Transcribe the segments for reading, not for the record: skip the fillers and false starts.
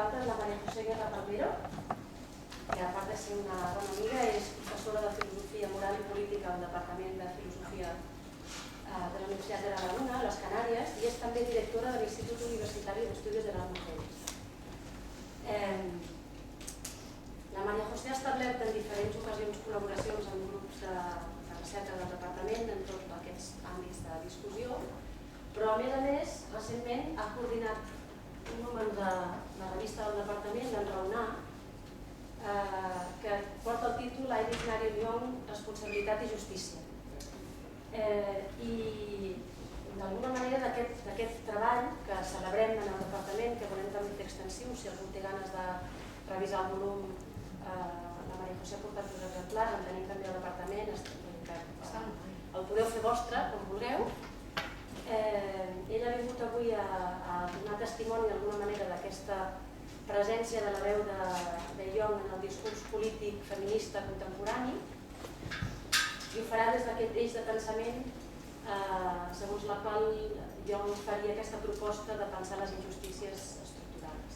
l'altra és la María José Guerra Palmero, que a part de ser una bona amiga és professora de Filosofia Moral i Política al Departament de Filosofia de la Universitat de la Laguna, a les Canàries, i és també directora de l'Institut Universitari d'Estudios de las Mujeres. La María José ha establert en diferents ocasions col·laboracions amb grups de recerca del departament en tots aquests àmbits de discussió, però a més, recentment ha coordinat un número de la revista del departament, l'Enraonar, que porta el títol Iris Marion Young, Responsabilitat i Justícia. I d'alguna manera d'aquest treball que celebrem en el departament, que volem també fer extensiu, si algú té ganes de revisar el volum, la María José ha portat dos exemplars, en tenim també al departament, el podeu fer vostre, com vulgueu. Ella ha vingut avui a donar testimoni d'alguna manera d'aquesta presència de la veu de Young en el discurs polític feminista contemporani, i ho farà des d'aquest eix de pensament segons la qual Young faria aquesta proposta de pensar les injustícies estructurals.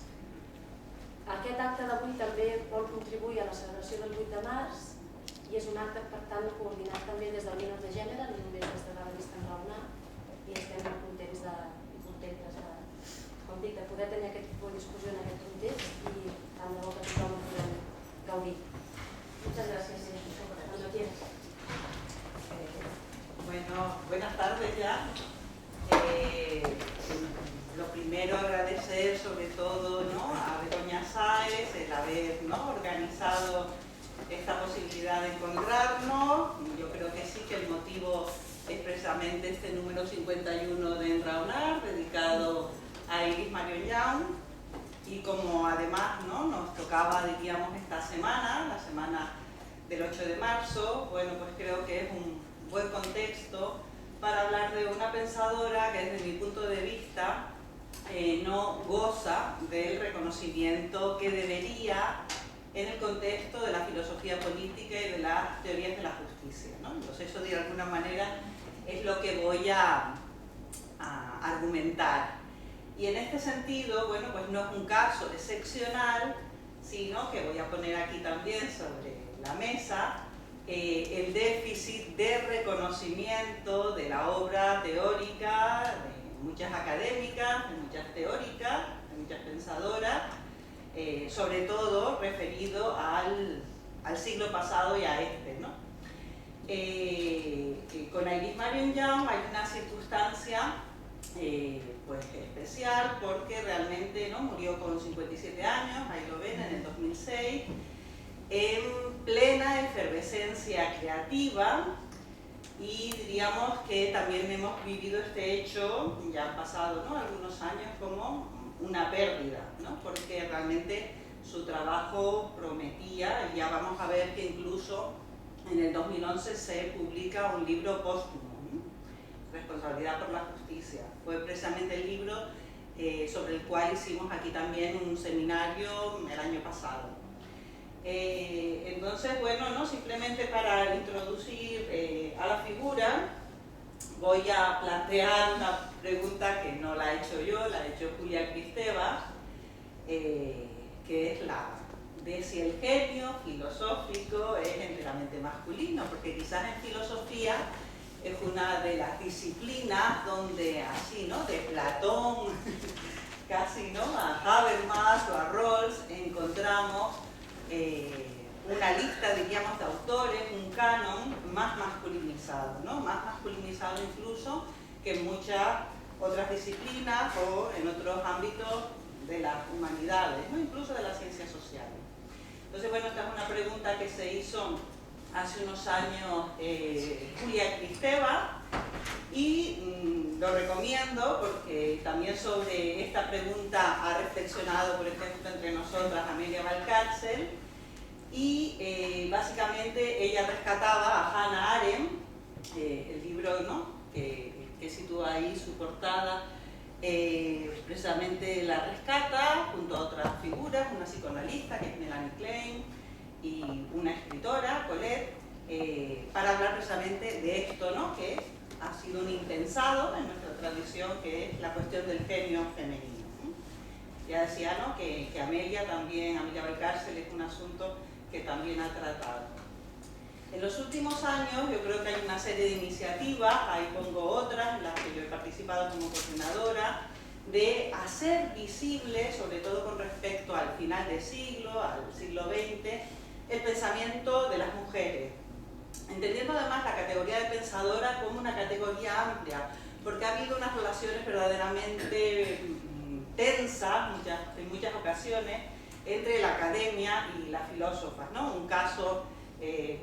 Aquest acte d'avui també vol contribuir a la celebració del 8 de març i és un acte, per tant, coordinat també des del Minut de Gènere, no només des de la revista Enraonar, i estem contents de poder tenir aquest tipus de discussió en aquest context i tant de bo que tothom ho podem gaudir. Muchas gracias. Cuando quieras. Bueno, buenas tardes ya. Lo primero agradecer sobre todo, ¿no?, a Begoña Sáez el haber, ¿no?, organizado esta posibilidad de encontrarnos. Yo creo que sí que el motivo es precisamente este número 51 de Enraonar, dedicado a Iris Marion Young, y como además, ¿no?, nos tocaba, diríamos, esta semana, la semana del 8 de marzo, bueno, pues creo que es un buen contexto para hablar de una pensadora que desde mi punto de vista no goza del reconocimiento que debería en el contexto de la filosofía política y de las teorías de la justicia, ¿no? Entonces eso de alguna manera es lo que voy a argumentar. Y en este sentido, bueno, pues no es un caso excepcional, sino que voy a poner aquí también sobre la mesa el déficit de reconocimiento de la obra teórica de muchas académicas, de muchas teóricas, de muchas pensadoras, sobre todo referido al siglo pasado y a este, ¿no? Con Iris Marion Young hay una circunstancia pues especial porque realmente, ¿no?, murió con 57 años, ahí lo ven, en el 2006, en plena efervescencia creativa, y diríamos que también hemos vivido este hecho, ya han pasado, ¿no?, algunos años, como una pérdida, ¿no?, porque realmente su trabajo prometía, y ya vamos a ver que incluso en el 2011 se publica un libro póstumo, Responsabilidad por la Justicia. Fue precisamente el libro sobre el cual hicimos aquí también un seminario el año pasado. Entonces, bueno, ¿no?, simplemente para introducir a la figura, voy a plantear una pregunta que no la he hecho yo, la ha hecho Julia Kristeva, que es la de si el genio filosófico es enteramente masculino, porque quizás en filosofía es una de las disciplinas donde así, ¿no?, de Platón casi, ¿no?, a Habermas o a Rawls encontramos una lista, diríamos, de autores, un canon más masculinizado, ¿no?, más masculinizado incluso que en muchas otras disciplinas o en otros ámbitos de las humanidades, ¿no?, incluso de las ciencias sociales. Entonces, bueno, esta es una pregunta que se hizo hace unos años Julia Kristeva, y lo recomiendo porque también sobre esta pregunta ha reflexionado, por ejemplo, entre nosotras Amelia Valcárcel, y básicamente ella rescataba a Hannah Arendt, el libro, ¿no?, que sitúa ahí su portada, precisamente la rescata junto a otras figuras, una psicoanalista que es Melanie Klein y una escritora, Colette, para hablar precisamente de esto, ¿no?, que ha sido un impensado en nuestra tradición, que es la cuestión del genio femenino. ya decía, ¿no?, que Amelia Valcárcel es un asunto que también ha tratado. En los últimos años yo creo que hay una serie de iniciativas, ahí pongo otras, en las que yo he participado como coordinadora, de hacer visible, sobre todo con respecto al final del siglo, al siglo XX, el pensamiento de las mujeres, entendiendo además la categoría de pensadora como una categoría amplia, porque ha habido unas relaciones verdaderamente tensas en muchas ocasiones entre la academia y las filósofas, ¿no? Un caso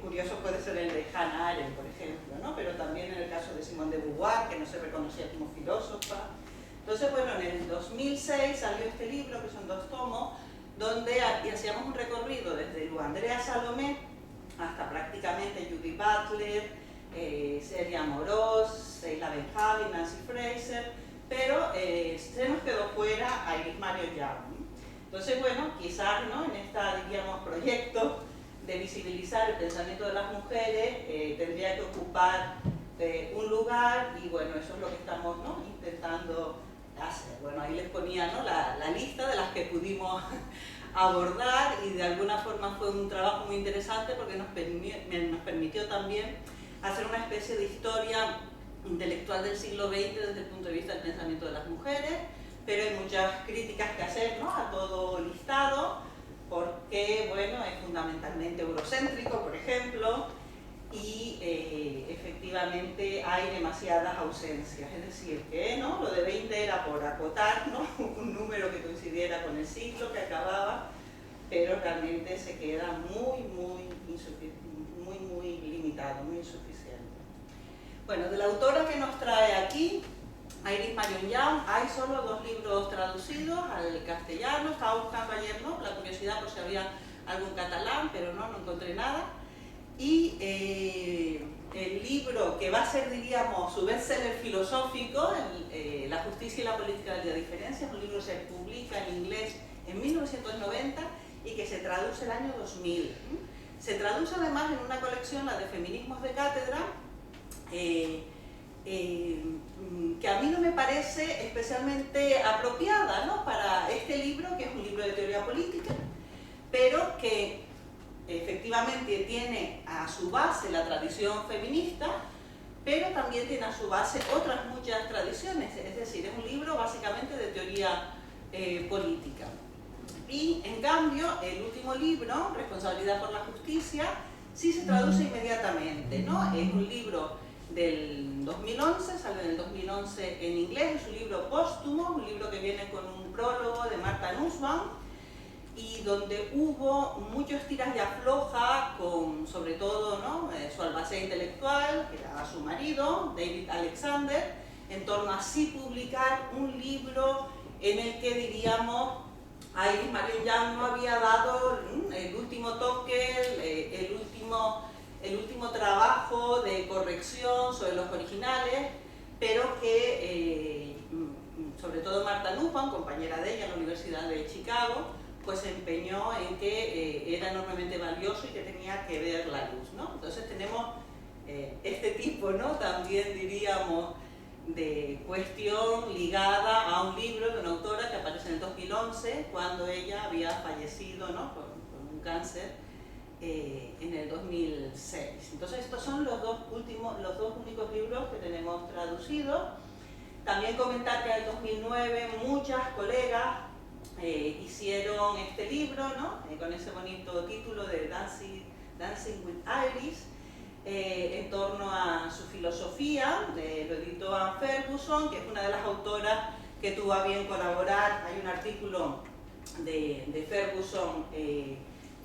curioso puede ser el de Hannah Arendt, por ejemplo, ¿no? Pero también en el caso de Simone de Beauvoir, que no se reconocía como filósofa. Entonces, bueno, en el 2006 salió este libro, que son 2 tomos, donde hacíamos un recorrido desde Andrea Salomé hasta prácticamente Judith Butler, Celia Amorós, Sheila Ben-Javi, Nancy Fraser, pero se nos quedó fuera Iris Mario Young. Entonces, bueno, quizás, ¿no?, en este, diríamos, proyecto de visibilizar el pensamiento de las mujeres tendría que ocupar un lugar, y bueno, eso es lo que estamos, ¿no?, intentando hacer. Bueno, ahí les ponía, ¿no?, la lista de las que pudimos abordar, y de alguna forma fue un trabajo muy interesante porque nos permitió también hacer una especie de historia intelectual del siglo XX desde el punto de vista del pensamiento de las mujeres, pero hay muchas críticas que hacer, ¿no?, a todo listado, porque, bueno, es fundamentalmente eurocéntrico, por ejemplo, y efectivamente hay demasiadas ausencias, es decir, que, ¿no?, lo de 20 era por acotar, ¿no?, un número que coincidiera con el siglo que acababa, pero realmente se queda muy limitado, muy insuficiente. Bueno, de la autora que nos trae aquí, Iris Marion Young, hay solo 2 libros traducidos al castellano. Estaba buscando ayer, ¿no?, la curiosidad por si había algún catalán, pero no encontré nada. Y el libro que va a ser, diríamos, su bestseller filosófico, La justicia y la política de la diferencia, es un libro que se publica en inglés en 1990 y que se traduce el año 2000. Se traduce además en una colección, la de Feminismos de Cátedra, que a mí no me parece especialmente apropiada, ¿no?, para este libro, que es un libro de teoría política, pero que efectivamente tiene a su base la tradición feminista, pero también tiene a su base otras muchas tradiciones, es decir, es un libro básicamente de teoría política. Y en cambio, el último libro, Responsabilidad por la Justicia, sí se traduce inmediatamente, ¿no? Es un libro del 2011, sale en el 2011 en inglés, es un libro póstumo, un libro que viene con un prólogo de Martha Nussbaum, y donde hubo muchos tiras y afloja con, sobre todo, ¿no?, su albacea intelectual, que era su marido, David Alexander, en torno a sí publicar un libro en el que, diríamos, Iris Marion Young no había dado el último toque, el último trabajo de corrección sobre los originales, pero que, sobre todo Martha Nussbaum, compañera de ella en la Universidad de Chicago, pues se empeñó en que era enormemente valioso y que tenía que ver la luz, ¿no? Entonces tenemos este tipo, ¿no?, también, diríamos, de cuestión ligada a un libro de una autora que aparece en el 2011, cuando ella había fallecido, ¿no?, con un cáncer en el 2006. Entonces estos son los dos únicos libros que tenemos traducidos. También comentar que en el 2009 muchas colegas hicieron este libro, ¿no?, con ese bonito título de Dancing with Iris, en torno a su filosofía. Lo editó Anne Ferguson, que es una de las autoras que tuvo a bien colaborar. Hay un artículo de Ferguson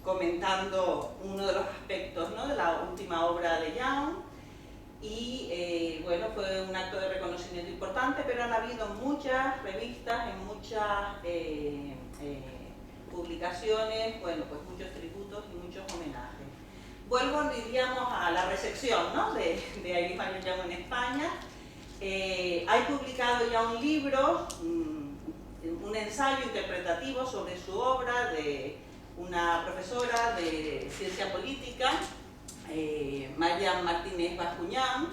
comentando uno de los aspectos, ¿no?, de la última obra de Young, y bueno, fue un acto de reconocimiento importante, pero han habido muchas revistas, en muchas publicaciones, bueno, pues muchos tributos y muchos homenajes. Vuelvo, diríamos, a la recepción, ¿no?, de Iris Marion Young en España. Hay publicado ya un libro, un ensayo interpretativo sobre su obra de una profesora de ciencia política, Marian Martínez Bascuñán,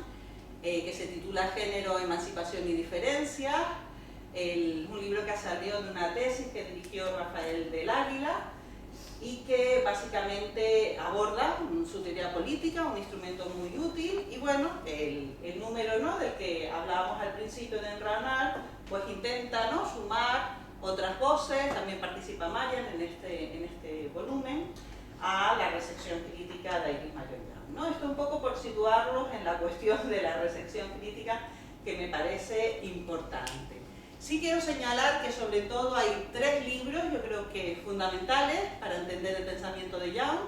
que se titula Género, Emancipación y Diferencia. un libro que salió de una tesis que dirigió Rafael del Águila y que básicamente aborda su teoría política, un instrumento muy útil, y bueno, el número, ¿no?, del que hablábamos al principio de Enranar, pues intenta, ¿no?, sumar otras voces. También participa Marian en este volumen, a la recepción crítica de Iris Marion Young, ¿no? Esto un poco por situarlos en la cuestión de la recepción crítica, que me parece importante. Sí quiero señalar que sobre todo hay 3 libros, yo creo que fundamentales para entender el pensamiento de Young,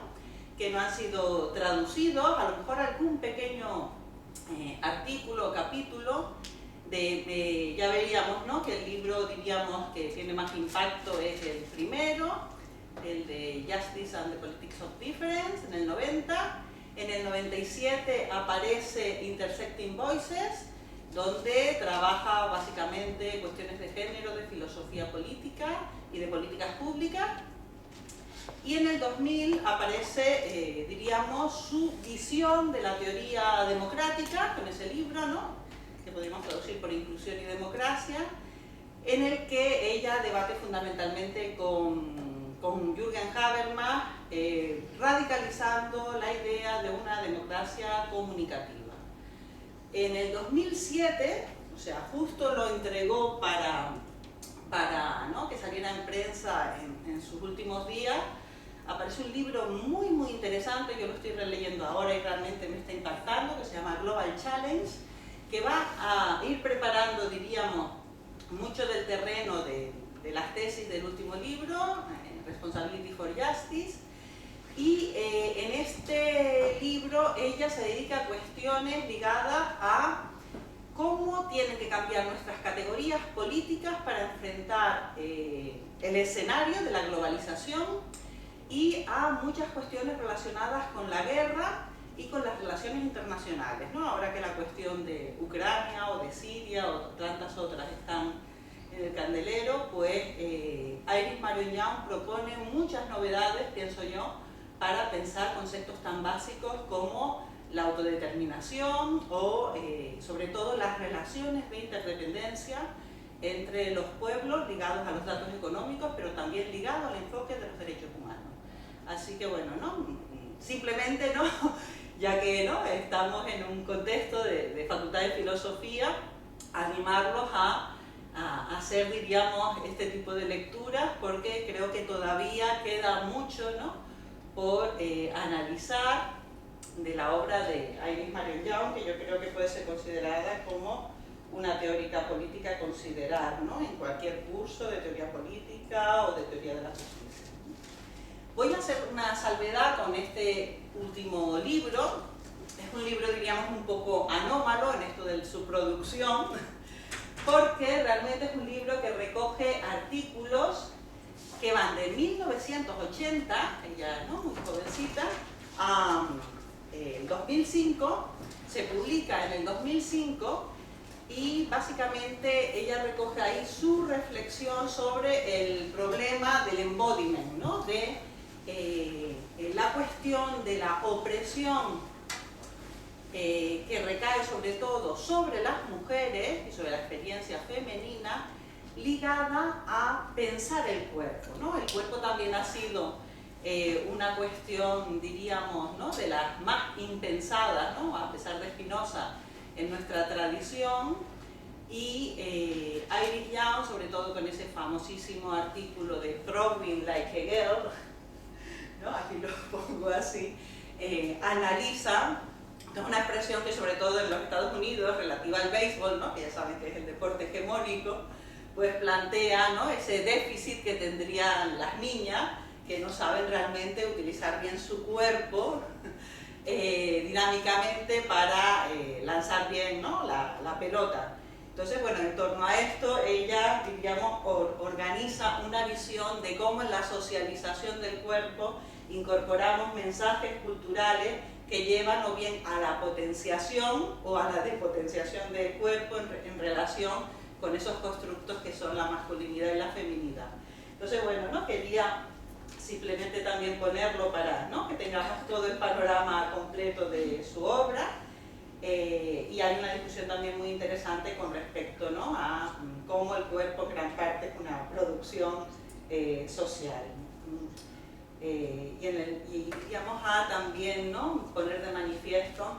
que no han sido traducidos, a lo mejor algún pequeño artículo o capítulo, ya veríamos, ¿no?, que el libro, diríamos, que tiene más impacto es el primero, el de Justice and the Politics of Difference, en el 90. En el 97 aparece Intersecting Voices, donde trabaja básicamente cuestiones de género, de filosofía política y de políticas públicas. Y en el 2000 aparece, diríamos, su visión de la teoría democrática, con ese libro, ¿no?, que podríamos traducir por Inclusión y Democracia, en el que ella debate fundamentalmente con Jürgen Habermas, radicalizando la idea de una democracia comunicativa. En el 2007, o sea, justo lo entregó para ¿no?, que saliera en prensa en sus últimos días, apareció un libro muy interesante, yo lo estoy releyendo ahora y realmente me está impactando, que se llama Global Challenge, que va a ir preparando, diríamos, mucho del terreno de las tesis del último libro, Responsibility for Justice, y en este libro ella se dedica a cuestiones ligadas a cómo tienen que cambiar nuestras categorías políticas para enfrentar el escenario de la globalización, y a muchas cuestiones relacionadas con la guerra y con las relaciones internacionales, ¿no? Ahora que la cuestión de Ucrania o de Siria o tantas otras están en el candelero, pues Iris Marion Young propone muchas novedades, pienso yo, para pensar conceptos tan básicos como la autodeterminación o, sobre todo, las relaciones de interdependencia entre los pueblos ligados a los datos económicos, pero también ligados al enfoque de los derechos humanos. Así que, bueno, ¿no?, simplemente, ¿no?, ya que, ¿no?, estamos en un contexto de Facultad de Filosofía, animarlos a hacer, diríamos, este tipo de lecturas, porque creo que todavía queda mucho, ¿no?, por analizar de la obra de Iris Marion Young, que yo creo que puede ser considerada como una teórica política a considerar, ¿no?, en cualquier curso de teoría política o de teoría de la justicia. Voy a hacer una salvedad con este último libro. Es un libro, diríamos, un poco anómalo en esto de su producción, porque realmente es un libro que recoge artículos que van de 1980, ella, ¿no?, muy jovencita, a 2005, se publica en el 2005, y básicamente ella recoge ahí su reflexión sobre el problema del embodiment, ¿no?, de la cuestión de la opresión que recae sobre todo sobre las mujeres y sobre la experiencia femenina, ligada a pensar el cuerpo, ¿no? El cuerpo también ha sido una cuestión, diríamos, ¿no?, de las más impensadas, ¿no?, a pesar de Spinoza, en nuestra tradición, y Iris Young, sobre todo con ese famosísimo artículo de Throwing Like a Girl, ¿no?, aquí lo pongo así, analiza, es una expresión que sobre todo en los Estados Unidos, relativa al béisbol, ¿no?, que ya saben que es el deporte hegemónico, pues plantea, ¿no?, ese déficit que tendrían las niñas, que no saben realmente utilizar bien su cuerpo dinámicamente para lanzar bien, ¿no?, la pelota. Entonces, bueno, en torno a esto, ella, diríamos, organiza una visión de cómo en la socialización del cuerpo incorporamos mensajes culturales que llevan o bien a la potenciación o a la despotenciación del cuerpo en relación con esos constructos que son la masculinidad y la feminidad. Entonces, bueno, ¿no?, quería simplemente también ponerlo para, ¿no?, que tengamos todo el panorama completo de su obra. y hay una discusión también muy interesante con respecto, ¿no?, a cómo el cuerpo en gran parte es una producción social. Y digamos a también, ¿no?, poner de manifiesto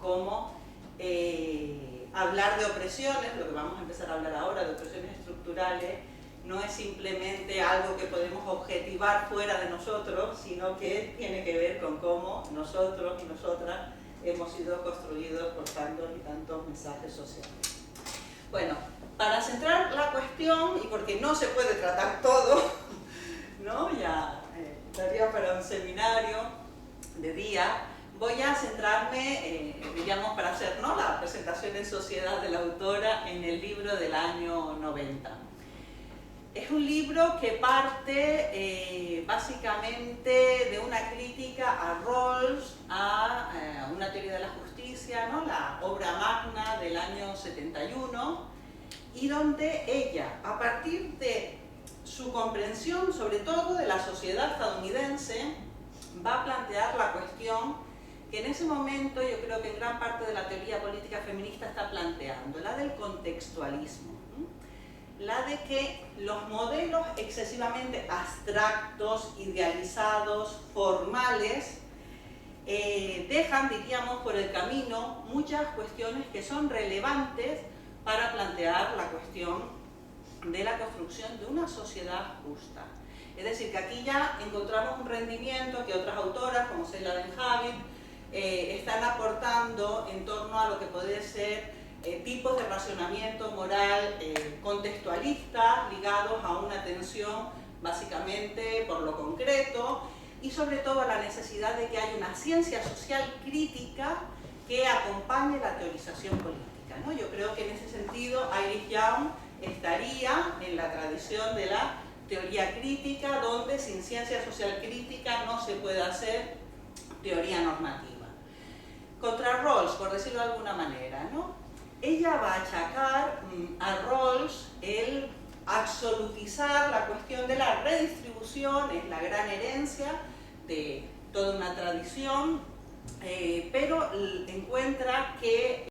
cómo hablar de opresiones, lo que vamos a empezar a hablar ahora, de opresiones estructurales, no es simplemente algo que podemos objetivar fuera de nosotros, sino que tiene que ver con cómo nosotros y nosotras hemos sido construidos por tantos y tantos mensajes sociales. Bueno, para centrar la cuestión, y porque no se puede tratar todo, ¿no?, ya daría para un seminario de día, voy a centrarme, digamos, para hacer, ¿no?, la presentación en sociedad de la autora en el libro del año 90. Es un libro que parte básicamente de una crítica a Rawls, a una teoría de la justicia, ¿no?, la obra magna del año 71, y donde ella, a partir de su comprensión, sobre todo de la sociedad estadounidense, va a plantear la cuestión que en ese momento yo creo que en gran parte de la teoría política feminista está planteando, la del contextualismo, la de que los modelos excesivamente abstractos, idealizados, formales, dejan, diríamos, por el camino muchas cuestiones que son relevantes para plantear la cuestión de la construcción de una sociedad justa. Es decir, que aquí ya encontramos un rendimiento que otras autoras, como Sheila Benjamin, están aportando en torno a lo que puede ser tipos de racionamiento moral contextualista ligados a una tensión básicamente por lo concreto y sobre todo a la necesidad de que haya una ciencia social crítica que acompañe la teorización política, ¿no? Yo creo que en ese sentido Iris Young estaría en la tradición de la teoría crítica, donde sin ciencia social crítica no se puede hacer teoría normativa. Contra Rawls, por decirlo de alguna manera, ¿no?, ella va a achacar a Rawls el absolutizar la cuestión de la redistribución, es la gran herencia de toda una tradición, pero encuentra que